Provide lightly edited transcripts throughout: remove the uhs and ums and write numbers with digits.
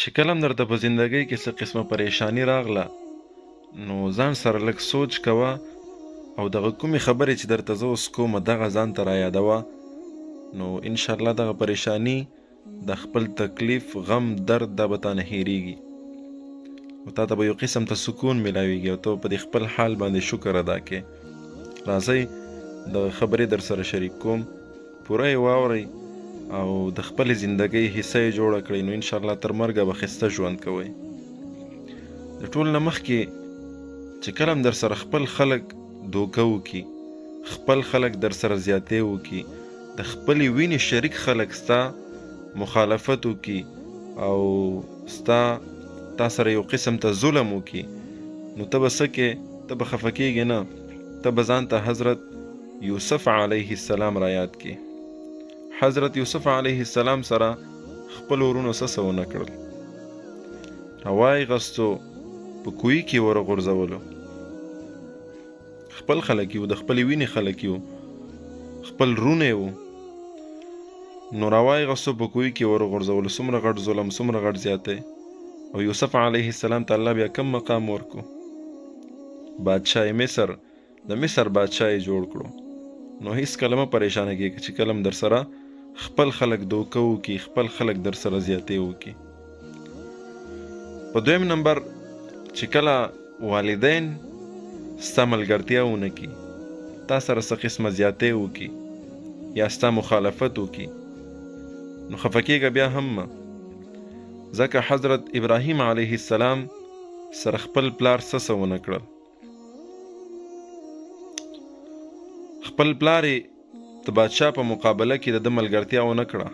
چې کله هم درته په زندګۍ کې څه قسمه پریشانی راغله نو ځان سره لږ سوچ کوه او دغه کومې خبرې چې درته زه اوس کومه دغه ځان ته رایادوه نو انشاءالله دغه پریشانی د خپل تکلیف غم درد دا به تانه هېرېږي او تا ته به یو قسم ته سکون میلاویږي او ته په دې خپل حال باندې شکر ادا کې راځئ دغه خبرې در سره شریک کوم پوره یې واورئ او د خپل زندګۍ حصه یې جوړه کړئ نو انشاءالله تر مرګه به ښایسته ژوند کوئ د ټول نه مخکې چې کله هم در سره خپل خلک دوکه وکړي خپل خلک در سره زیاتې وکړي د خپلې وینې شریک خلک ستا مخالفت وکړي او تا سره یو قسم ته ظلم وکړي نو ته به څه کې ته به خفه کېږې نه ته به ځان ته حضرت یوسف علیه السلام را یاد کړي حضرت یوسف علیه السلام سره خپل ورونو څه ونه کړل روای غستو په کوی کې ورغورځولو خپل خلک یو د خپلې وینې خلک یو خپل رونه یو نو روای غستو په کوی کې ورغورځولو څومره غټ ظلم څومره غټ زیاتی او یوسف علیه السلام ته الله بیا کم مقام ورکو بادشاه مصر د مصر بادشاه یې جوړ کړو نو هیڅ کله مه پریشانه کېږه چې کله هم در سره خپل خلک دوکه وکړي خپل خلک در سره زیاتې وکړي په دویم نمبر چې کله والدین ستا ملګرتیا ونه کړي تا سره څه قسمه زیاتې وکړي یا ستا مخالفت وکړي نو خفه کېږه بیا هم مه ځکه حضرت ابراهیم علیه السلام سره خپل پلار څه ونه کړل خپل پلار یې د بادشاه په مقابله کې د ملګرتیا ونه کړه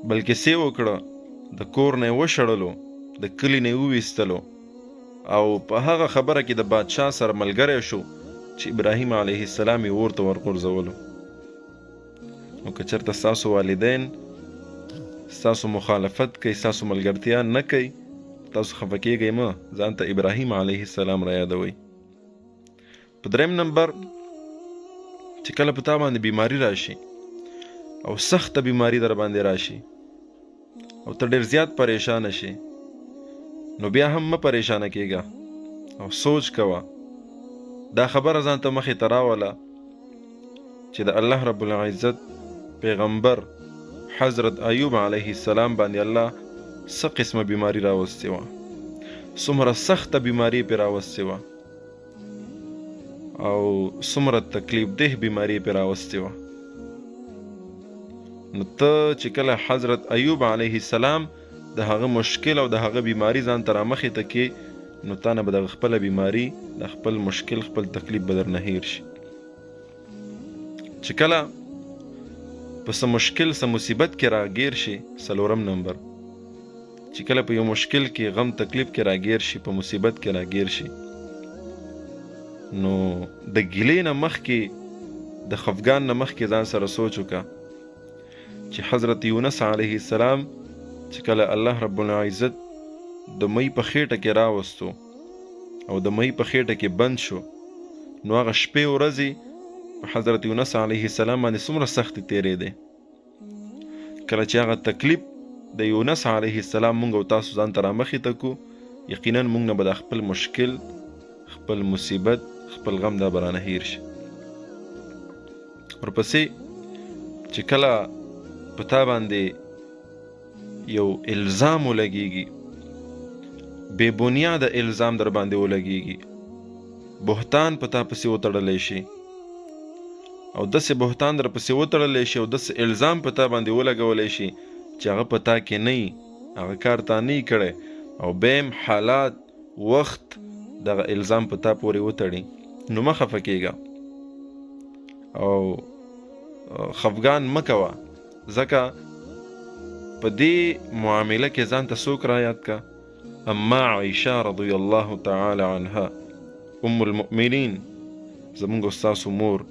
بلکې څه وکړه د کور نه یې وشړلو د کلي نه یې وویستلو او په هغه خبره کې د بادشاه سره ملګری شو چې ابراهیم علیه السلام یې اور ته ورغورځولو نو که چېرته ستاسو والدین ستاسو مخالفت کوي ستاسو ملګرتیا نه کوي تاسو خفه کېږئ مه ځان ته ابراهیم علیه السلام را یادوئ په دریم نمبر چې کله په تا باندې بیماری راشي او سخته بیماری در باندې راشي او ته ډېر زیات پریشانه شي نو بیا هم مه پریشانه کېږه او سوچ کوه دا خبره ځان ته مخې ته راوله چې د الله رب العزت پیغمبر حضرت ایوب علیه السلام باندې الله څه قسمه بیماری راوستې وه څومره سخته بیماری پرې راوستې وه او څومره تکلیف ده بیماری پرې راوستې وه نو ته چې کله حضرت ایوب علیه السلام د هغه مشکل او د هغه بیماری ځان ته رامخې ته کې نو تا نه به دغه خپله بیماری د خپل مشکل خپل تکلیف به درنه هیر شي چې کله په څه مشکل څه مصیبت کې راګیر شي څلورم نمبر چې کله په یو مشکل کې غم تکلیف کې راګیر شي په مصیبت کې راګیر شي نو د ګیلې نه مخکې د خفګان نه مخکې ځان سره سوچ وکړه چې حضرت یونس علیه السلام چې کله الله رب العزت د مۍ په خېټه کې راوستو او د مۍ په خېټه کې بند شو نو هغه شپې ورځې په حضرت یونس علیه السلام باندې څومره سختې تېرېدې کله چې هغه تکلیف د یونس علیه السلام مونږ او تاسو ځان ته رامخې ته کو یقینا مونږ نه به د خپل مشکل خپل مصیبت خپل غم دا به رانه هیر شي ورپسې چې کله په تا باندې یو الزام ولګېږي بې بنیاده الزام در باندې ولګېږي بهتان په تا پسې وتړلی شي او داسې بهتان در پسې وتړلی شي او داسې الزام په تا باندې ولګولی شي چې هغه په تا کې نه وي هغه کار تا نه کړی او بیم حالات وخت دغه الزام په تا پورې وتړي نو مه خفه کېږه او خفګان مه کوه ځکه په دې معامله کې ځان ته څوک را یاد کا اما عائشه رضی الله تعالی عنها ام المؤمنین زمونږ ستاسو مور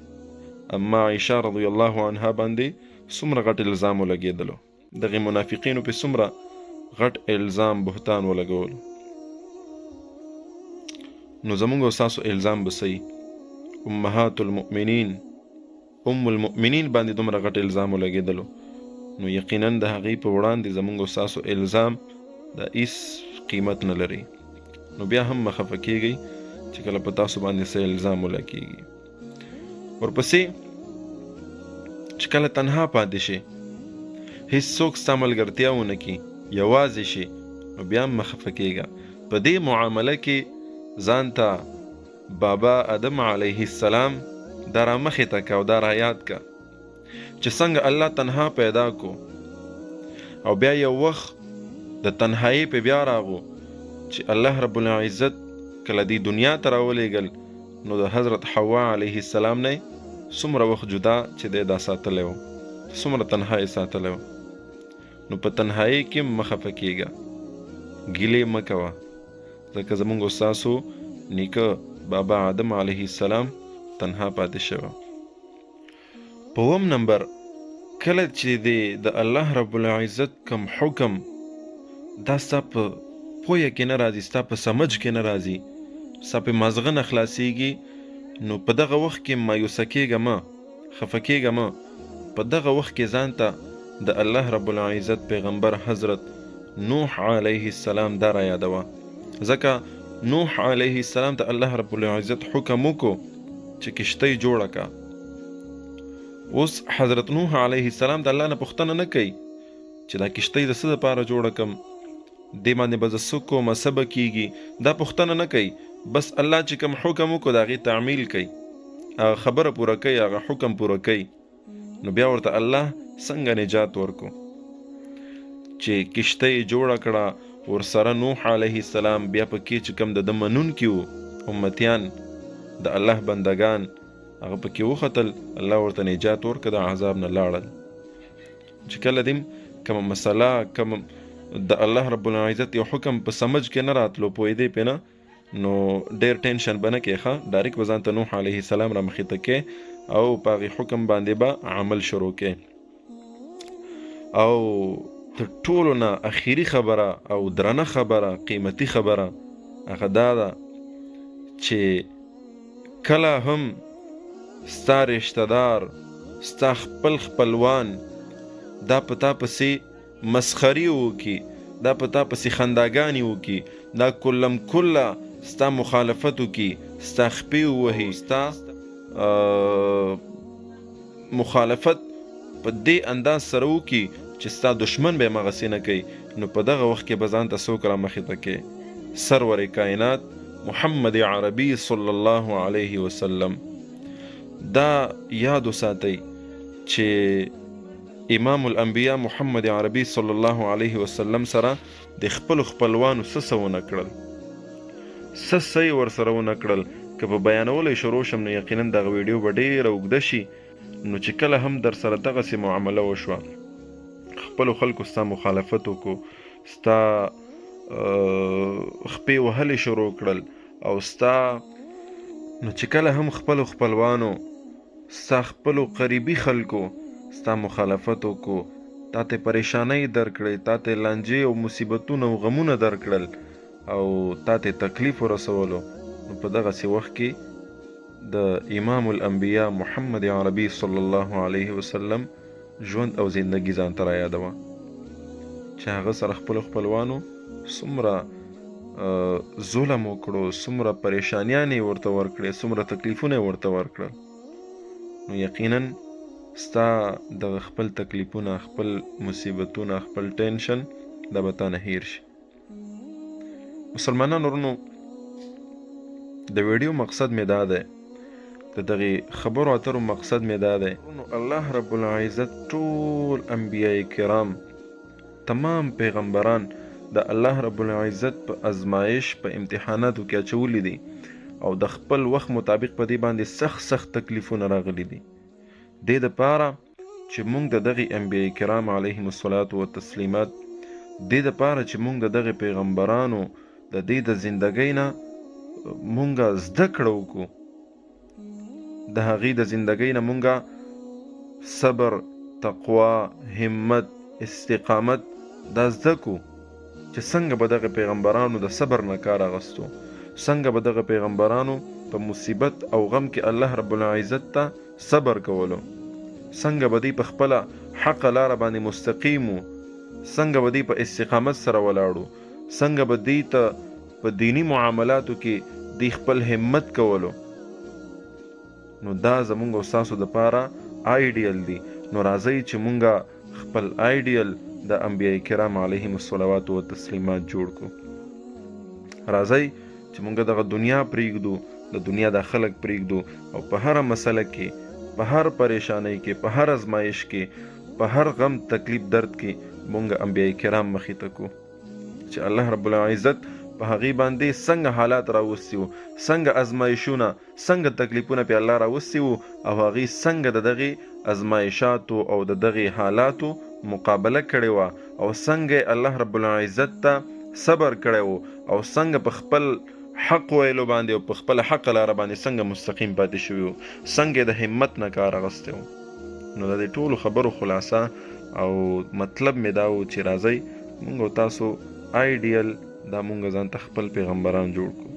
اما عائشه رضی الله عنها باندې څومره غټ الزام ولګېدلو دغه منافقینو په څومره غټ الزام بهتان ولګولو نو زمونږ ستاسو الزام به صحیح امهات المؤمنین ام المؤمنین باندې دومره غټ الزام ولګېدلو نو یقینا د هغې په وړاندې زمونږ او ستاسو الزام د هیڅ قیمت نه لري. نو بیا هم مه خفه کیږئ چې کله په تاسو باندې څه الزام ولګېږي. ورپسې چې کله تنها پاتې شي، هیڅوک ستا ملګرتیا ونه کړي، یوازې شي، نو بیا هم مه خفه کیږه. په دې معامله کې ځان ته بابا آدم علیه السلام دا را مخې ته که او دا را یاد که چې څنګه الله تنها پیدا کو او بیا یو وخت د تنهایی په بیا راغو چې الله رب العزت کله دې دنیا ته راولېږل، نو د حضرت حوا علیه السلام نه څومره وخت جدا چې دی دا ساتلی و، څومره تنهایی ساتلی و. نو په تنهایی کې مه خفه کیږه، ګیلې مه کوه، ځکه زمونږ او ستاسو نیکه بابا آدم علیه السلام تنها پاتې شوه. په 2 نمبر، کله چې د الله رب العزت کم حکم دا ستا په پویه کې نه راځي، ستا په سمج کې نه راځي، ستا په مازغه نه خلاصیږي، نو په دغه وخت کې مایوسه کیږه مه، خفه کیږه مه. په دغه وخت کې ځان ته د الله رب العزت پیغمبر حضرت نوح علیه السلام دا را یادوه، ځکه نوح علیه السلام ته الله رب العزت حکم وکړو چې کشتۍ جوړه کا. اوس حضرت نوح علیه السلام د الله نه پوښتنه نه کوي چې دا کشتۍ د څه دپاره جوړه کم، دې باندې به زه څه کومه، څه به کیږي، دا پوښتنه نه کوي. بس الله چې کوم حکم وکړو د هغې تعمیل کوي، هغه خبره پوره کوي، هغه حکم پوره کوي. نو بیا ورته الله څنګه نجات ورکو چې کشتۍ جوړه کړه، ورسره نوح علیه السلام، بیا پکې چې کوم د منونکي وو امتیان د الله بندگان هغه پکې وختل، الله ورته نجات ورکړه، د عذاب نه لاړل. چې کله دیم کومه مسله، کوم د الله رب العزت یو حکم په سمج کې نه راتلو، پوهېدې پې نه، نو ډېر ټینشن به نه کې ښه، ډایرکټ به ځان ته نوح علیه السلام را مخې ته کې او په هغې حکم باندې به عمل شروع کې. او تر ټولو نه اخیری خبره او درنه خبره، قیمتي خبره هغه دا ده چې کله هم ستا رشته دار، ستا خپل خپلوان دا په تا پسې مسخري وکړي، دا په تا پسې خنداګانې وکړي، دا کلم کله ستا مخالفت وکړي، ستا خپې ووهي، ستا مخالفت په دې انداز سره وکړي چې ستا دشمن به یې مغسې نه کوي، نو په دغه وخت کې به ځان ته څوک را مخې ته کې؟ سرور کائنات محمد عربي صلی الله علیه وسلم. دا یاد وساتئ چې امام الانبیاء محمد عربي صلی الله علیه وسلم سره د خپلو خپلوانو څه ونه کړل، څه یې ورسره ونه کړل. که په بیانولو یې شروع شم نو یقینا دغه ویډیو به ډېره اوږده شي. نو چې کله هم در سره دغسې معامله وشوه، خپلو خلکو ستا مخالفت وکړو، ستا خپې وهلې شروع کړل، او ستا نو چې کله هم خپلو خپلوانو، ستا خپلو قریبي خلکو ستا مخالفت وکړو، تا ته پریشانۍ درکړې، تا ته لانجې او مصیبتونه او غمونه درکړل، او تا ته تکلیف ورسولو، نو په دغسې وخت کې د امام الانبیاء محمد عربي صلی الله علیه وسلم ژوند او زندگی ځان ته را یادوه چې هغه سره خپلو خپلوانو څومره ظلم وکړو، څومره پریشانیانې ورته ورکړې، څومره تکلیفونه ورته ورکړل. نو یقینا ستا دغه خپل تکلیفونه، خپل مصیبتونه، خپل ټینشن دا به تا نه هیر شي. مسلمانانو ورونو، د ویډیو مقصد مې دا دی، د دغې خبرو اترو مقصد مې دا دی، الله رب العزت ټول انبیاء کرام، تمام پیغمبران د الله رب العزت په ازمایش، په امتحاناتو کې اچولی دي، او د خپل وخت مطابق په دې باندې سخت تکلیفونه راغلي دي، دې دپاره چې موږ د دغې انبیاء کرام علیهم الصلاة والتسلیمات، دې دپاره چې موږ د دغې پیغمبرانو د دې د زندګۍ نه مونږ زده کړه وکړو، د هغې د زندګۍ نه مونږ صبر، تقوا، همت، استقامت دا زده کړو چې څنګه به دغه پیغمبرانو د صبر نه کار اخیستو، څنګه به دغه پیغمبرانو په مصیبت او غم کې الله رب العزت ته صبر کولو، څنګه به دوی په خپله حق لار باندې مستقیم وو، څنګه به دوی په استقامت سره ولاړو، څنګه به دوی ته په دینی معاملاتو کې دوی خپل همت کولو. نو دا زمونږ او ستاسو دپاره آیډیل دی. نو راځئ چې مونږه خپل آیډیل د انبیاء کرام علیهم الصلوات و تسلیمات جوړ کړو. راځئ چې مونږ دغه دنیا پرېږدو، د دنیا د خلق پرېږدو او په هره مسله کې، په هر پریشانۍ کې، په هر ازمایش کې، په هر غم تکلیف درد کې مونږ انبیاء کرام مخې ته کړو چې الله رب العزت په هغې باندې څنګه حالات راوستي وو، څنګه ازمایشونه، څنګه تکلیفونه پې الله راوستي وو او هغې څنګه د دغې ازمایشاتو او د دغې حالاتو مقابله کړې وه او څنګه الله رب العزت ته صبر کړی وو او څنګه په خپل حق ویلو باندې او په خپل حق لاره باندې څنګه مستقیم پاتې شوي وو، څنګه د همت نه کار اخیستی وو. نو د دې ټولو خبرو خلاصه او مطلب مې دا و چې راځئ مونږ او تاسو آیډیل دا مونږ ځان ته خپل پیغمبران جوړ کړو.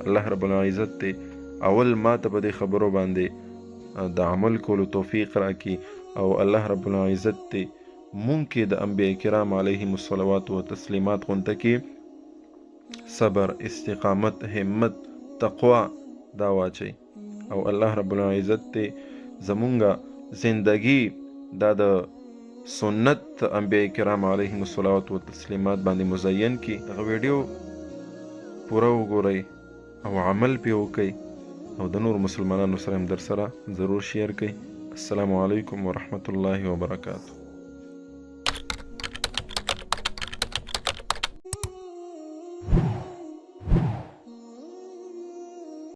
الله رب العزت دې اول ما ته په دې خبرو باندې د عمل کولو توفیق راکړي او الله رب العزت دې مونږ کې د انبیاء کرام علیهم الصلوات و تسلیمات غونته کې صبر، استقامت، همت، تقوا دا واچي او الله رب العزت دې زمونږه زندگی دا د سنت انبیاء کرام علیهم الصلوات و تسلیمات باندې مزین کی. دغه ویډیو پوره وګورئ او عمل پې وکئ او د نور مسلمانانو سره هم در سره ضرور شیر کړئ. السلام علیکم ورحمت الله وبرکاته.